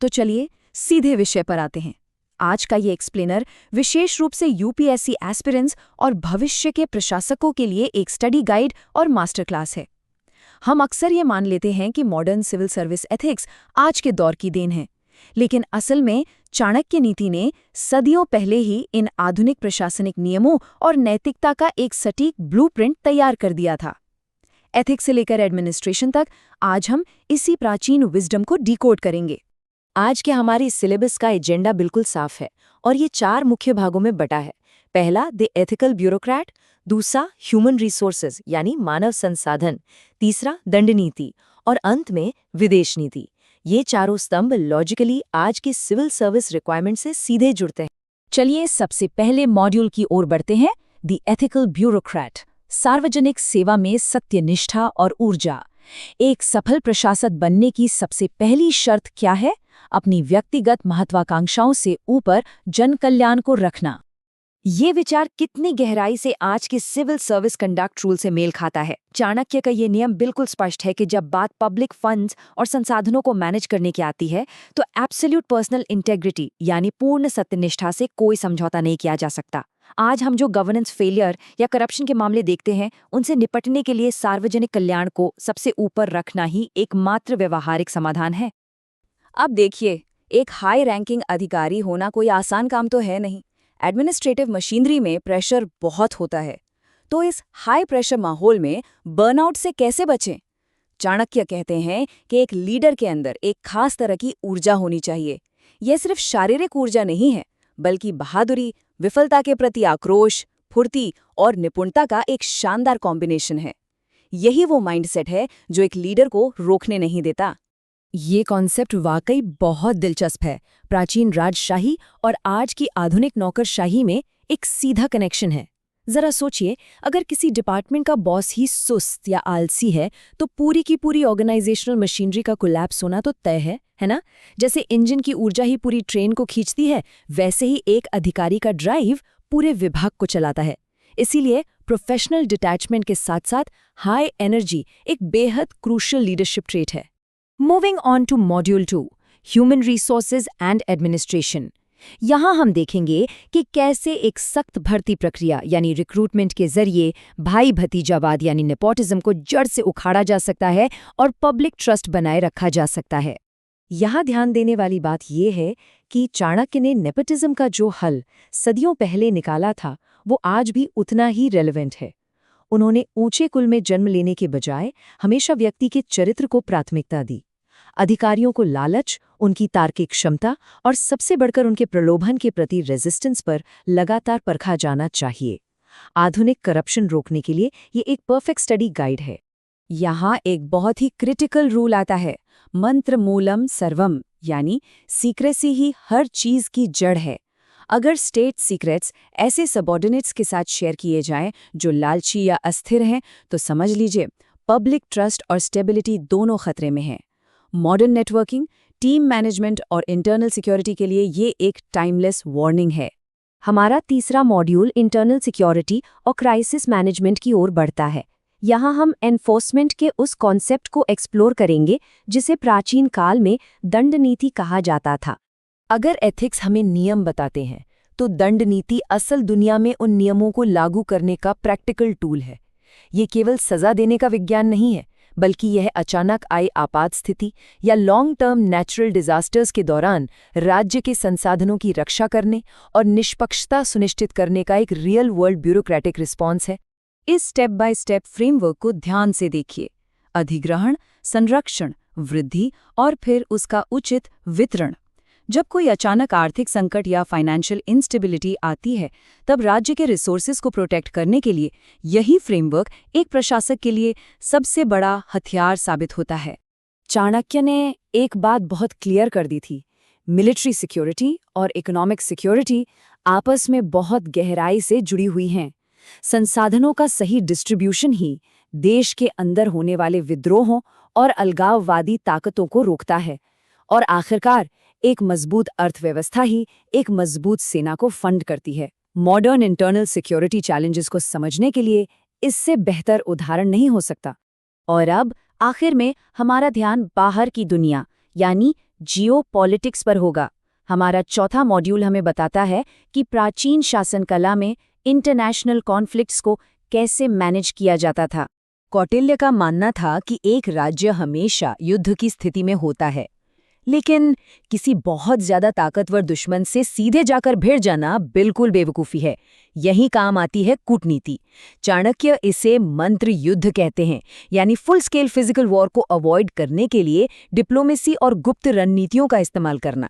तो चलिए सीधे विषय पर आते हैं। आज का ये एक्सप्लेनर विशेष रूप से यूपीएससी एस्पिरेंट्स और भविष्य के प्रशासकों के लिए एक स्टडी गाइड और मास्टर क्लास है। हम अक्सर ये मान लेते हैं कि मॉडर्न सिविल सर्विस एथिक्स आज के दौर की देन है, लेकिन असल में चाणक्य नीति ने सदियों पहले ही इन आधुनिक प्रशासनिक नियमों और नैतिकता का एक सटीक ब्लूप्रिंट तैयार कर दिया था। एथिक्स से लेकर एडमिनिस्ट्रेशन तक आज हम इसी प्राचीन विजडम को डिकोड करेंगे। आज के हमारे सिलेबस का एजेंडा बिल्कुल साफ है और ये 4 मुख्य भागों में बटा है। पहला द एथिकल ब्यूरोक्रेट, दूसरा ह्यूमन रिसोर्सेज यानी मानव संसाधन, तीसरा दंड नीति और अंत में विदेश नीति। ये चारों स्तंभ लॉजिकली आज की सिविल सर्विस रिक्वायरमेंट से सीधे जुड़ते हैं। चलिए सबसे पहले मॉड्यूल की ओर बढ़ते हैं। द एथिकल ब्यूरोक्रेट, सार्वजनिक सेवा में सत्यनिष्ठा और ऊर्जा। एक सफल प्रशासक बनने की सबसे पहली शर्त क्या है? अपनी व्यक्तिगत महत्वाकांक्षाओं से ऊपर जन कल्याण को रखना। ये विचार कितनी गहराई से आज के सिविल सर्विस कंडक्ट रूल से मेल खाता है। चाणक्य का ये नियम बिल्कुल स्पष्ट है कि जब बात पब्लिक फंड्स और संसाधनों को मैनेज करने की आती है तो एब्सोल्यूट पर्सनल इंटेग्रिटी यानी पूर्ण सत्यनिष्ठा से कोई समझौता नहीं किया जा सकता। आज हम जो गवर्नेंस फेलियर या करप्शन के मामले देखते हैं, उनसे निपटने के लिए सार्वजनिक कल्याण को सबसे ऊपर रखना ही एकमात्र व्यवहारिक समाधान है। अब देखिए, एक हाई रैंकिंग अधिकारी होना कोई आसान काम तो है नहीं। एडमिनिस्ट्रेटिव मशीनरी में प्रेशर बहुत होता है, तो इस हाई प्रेशर माहौल में बर्नआउट से कैसे बचें? चाणक्य कहते हैं कि एक लीडर के अंदर एक खास तरह की ऊर्जा होनी चाहिए। यह सिर्फ शारीरिक ऊर्जा नहीं है, बल्कि बहादुरी, विफलता के प्रति आक्रोश, फुर्ती और निपुणता का एक शानदार कॉम्बिनेशन है। यही वो माइंडसेट है जो एक लीडर को रोकने नहीं देता। ये कॉन्सेप्ट वाकई बहुत दिलचस्प है। प्राचीन राजशाही और आज की आधुनिक नौकरशाही में एक सीधा कनेक्शन है। जरा सोचिए, अगर किसी डिपार्टमेंट का बॉस ही सुस्त या आलसी है तो पूरी की पूरी ऑर्गेनाइजेशनल मशीनरी का कोलैप्स होना तो तय है ना? जैसे इंजन की ऊर्जा ही पूरी ट्रेन को खींचती है, वैसे ही एक अधिकारी का ड्राइव पूरे विभाग को चलाता है। इसीलिए प्रोफेशनल डिटैचमेंट के साथ साथ हाई एनर्जी एक बेहद क्रूशियल लीडरशिप ट्रेट है। Moving on to module 2, human resources and administration. यहाँ हम देखेंगे कि कैसे एक सख्त भर्ती प्रक्रिया यानी रिक्रूटमेंट के जरिए भाई भतीजावाद यानी नेपोटिज्म को जड़ से उखाड़ा जा सकता है और पब्लिक ट्रस्ट बनाए रखा जा सकता है। यहाँ ध्यान देने वाली बात यह है कि चाणक्य ने नेपोटिज्म का जो हल सदियों पहले निकाला था, वो आज भी उतना ही रेलेवेंट है। उन्होंने ऊंचे कुल में जन्म लेने के बजाय हमेशा व्यक्ति के चरित्र को प्राथमिकता दी। अधिकारियों को लालच, उनकी तार्किक क्षमता और सबसे बढ़कर उनके प्रलोभन के प्रति रेजिस्टेंस पर लगातार परखा जाना चाहिए। आधुनिक करप्शन रोकने के लिए ये एक परफेक्ट स्टडी गाइड है। यहाँ एक बहुत ही क्रिटिकल रूल आता है, मंत्र मूलम सर्वम, यानी सीक्रेसी ही हर चीज की जड़ है। अगर स्टेट सीक्रेट्स ऐसे सबऑर्डिनेट्स के साथ शेयर किए जाएं जो लालची या अस्थिर हैं, तो समझ लीजिए पब्लिक ट्रस्ट और स्टेबिलिटी दोनों खतरे में हैं। मॉडर्न नेटवर्किंग, टीम मैनेजमेंट और इंटरनल सिक्योरिटी के लिए ये एक टाइमलेस वार्निंग है। हमारा तीसरा मॉड्यूल इंटरनल सिक्योरिटी और क्राइसिस मैनेजमेंट की ओर बढ़ता है। यहाँ हम एनफोर्समेंट के उस कॉन्सेप्ट को एक्सप्लोर करेंगे जिसे प्राचीन काल में दंड नीति कहा जाता था। अगर एथिक्स हमें नियम बताते हैं, तो दंड नीति असल दुनिया में उन नियमों को लागू करने का प्रैक्टिकल टूल है। ये केवल सजा देने का विज्ञान नहीं है, बल्कि यह अचानक आई आपात स्थिति या लॉन्ग टर्म नेचुरल डिजास्टर्स के दौरान राज्य के संसाधनों की रक्षा करने और निष्पक्षता सुनिश्चित करने का एक रियल वर्ल्ड ब्यूरोक्रेटिक रिस्पॉन्स है। इस स्टेप बाय स्टेप फ्रेमवर्क को ध्यान से देखिए। अधिग्रहण, संरक्षण, वृद्धि और फिर उसका उचित वितरण। जब कोई अचानक आर्थिक संकट या फाइनेंशियल इंस्टेबिलिटी आती है, तब राज्य के रिसोर्सेज को प्रोटेक्ट करने के लिए यही फ्रेमवर्क एक प्रशासक के लिए सबसे बड़ा हथियार साबित होता है। चाणक्य ने एक बात बहुत क्लियर कर दी थी, मिलिट्री सिक्योरिटी और इकोनॉमिक सिक्योरिटी आपस में बहुत गहराई से जुड़ी हुई हैं। संसाधनों का सही डिस्ट्रीब्यूशन ही देश के अंदर होने वाले विद्रोहों और अलगाववादी ताकतों को रोकता है, और आखिरकार एक मजबूत अर्थव्यवस्था ही एक मजबूत सेना को फंड करती है। मॉडर्न इंटरनल सिक्योरिटी चैलेंजेस को समझने के लिए इससे बेहतर उदाहरण नहीं हो सकता। और अब आखिर में हमारा ध्यान बाहर की दुनिया यानी जियोपॉलिटिक्स पर होगा। हमारा चौथा मॉड्यूल हमें बताता है कि प्राचीन शासन कला में इंटरनेशनल कॉन्फ्लिक्ट्स को कैसे मैनेज किया जाता था। कौटिल्य का मानना था कि एक राज्य हमेशा युद्ध की स्थिति में होता है, लेकिन किसी बहुत ज्यादा ताकतवर दुश्मन से सीधे जाकर भिड़ जाना बिल्कुल बेवकूफ़ी है। यही काम आती है कूटनीति। चाणक्य इसे मंत्र युद्ध कहते हैं, यानी फुल स्केल फिजिकल वॉर को अवॉइड करने के लिए डिप्लोमेसी और गुप्त रणनीतियों का इस्तेमाल करना।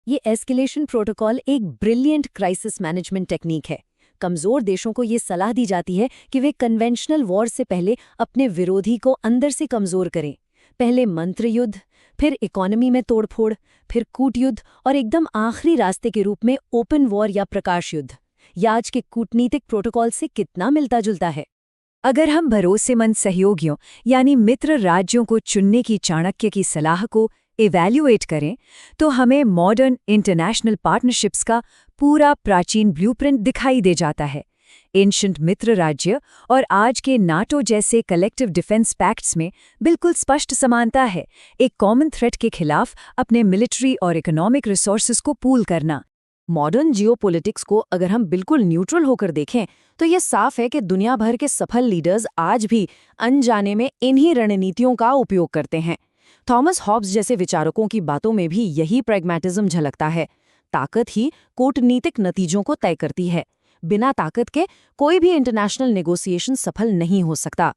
ये एस्केलेशन प्रोटोकॉल एक ब्रिलियंट क्राइसिस मैनेजमेंट टेक्निक है। कमजोर देशों को ये सलाह दी जाती है कि वे कन्वेंशनल वॉर से पहले अपने विरोधी को अंदर से कमजोर करें। पहले मंत्र युद्ध, फिर इकोनॉमी में तोड़फोड़, फिर कूट युद्ध और एकदम आखिरी रास्ते के रूप में ओपन वॉर या प्रकाश युद्ध। यह आज के कूटनीतिक प्रोटोकॉल से कितना मिलता जुलता है। अगर हम भरोसेमंद सहयोगियों यानी मित्र राज्यों को चुनने की चाणक्य की सलाह को इवैल्यूएट करें, तो हमें मॉडर्न इंटरनेशनल पार्टनरशिप्स का पूरा प्राचीन ब्लूप्रिंट दिखाई दे जाता है। एंशिएंट मित्र राज्य और आज के नाटो जैसे कलेक्टिव डिफेंस पैक्ट्स में बिल्कुल स्पष्ट समानता है। एक कॉमन थ्रेट के खिलाफ अपने मिलिट्री और इकोनॉमिक रिसोर्सेज को पूल करना। मॉडर्न जियोपॉलिटिक्स को अगर हम बिल्कुल न्यूट्रल होकर देखें, तो यह साफ है कि दुनिया भर के सफल लीडर्स आज भी अनजाने में इन्हीं रणनीतियों का उपयोग करते हैं। थॉमस हॉब्स जैसे विचारकों की बातों में भी यही प्रैग्मैटिज्म झलकता है। ताकत ही कूटनीतिक नतीजों को तय करती है। बिना ताकत के कोई भी इंटरनेशनल नेगोशिएशन सफल नहीं हो सकता।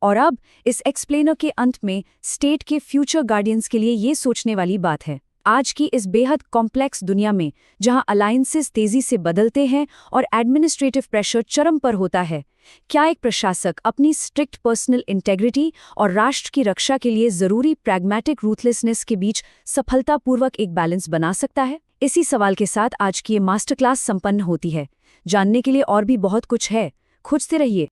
और अब इस एक्सप्लेनर के अंत में स्टेट के फ्यूचर गार्डियंस के लिए ये सोचने वाली बात है। आज की इस बेहद कॉम्प्लेक्स दुनिया में, जहां अलायंसेस तेजी से बदलते हैं और एडमिनिस्ट्रेटिव प्रेशर चरम पर होता है, क्या एक प्रशासक अपनी स्ट्रिक्ट पर्सनल इंटेग्रिटी और राष्ट्र की रक्षा के लिए जरूरी प्रैग्मैटिक रूथलेसनेस के बीच सफलतापूर्वक एक बैलेंस बना सकता है? इसी सवाल के साथ आज की ये मास्टर क्लास संपन्न होती है। जानने के लिए और भी बहुत कुछ है। खोजते रहिए।